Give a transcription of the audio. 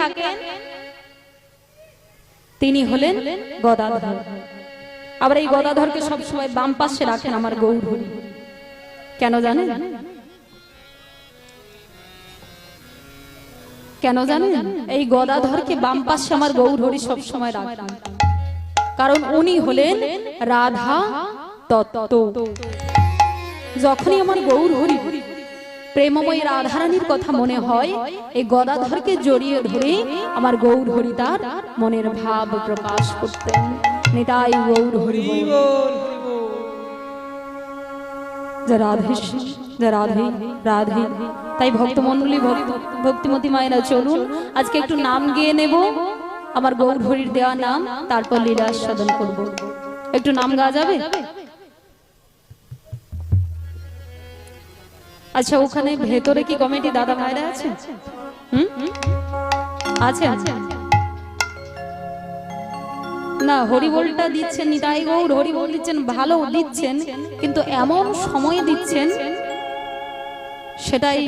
থাকেন তিনি হলেন গদাধর। আবার এই গদাধরকে সবসময় বাম পাশে রাখেন আমার গৌরহরি। কেন জানেন? কেন জানেন? এই গদাধরকে বাম পাশে আমার গৌরহরি সবসময় রাখেন, কারণ উনি হলেন রাধা তত্ত্ব। যখনই আমার গৌরহরি প্রেমময়ী রাধারানীর কথা মনে হয়, এই গদাধরকে জড়িয়ে ধরে আমার গৌরহরি তার মনের ভাব প্রকাশ করতেন। নিতাই গৌরহরি বল। রাধে রাধে রাধে। তাই ভক্তমণ্ডলী, ভক্তিমতী মায়েরা চলুন আজকে একটু নাম গেয়ে নেব, আমার গৌরহরির দেওয়া নাম, তারপর লীলা আস্বাদন করব। একটু নাম গাওয়া যাবে? আচ্ছা, ওখানে ভেতরে কি কমিটি দাদা ভাইরা আছে? আছে না? হরিবোলটা দিচ্ছেন নিতাই গৌর, হরিবোল দিচ্ছেন, ভালো দিচ্ছেন, কিন্তু এমন সময় দিচ্ছেন সেটাই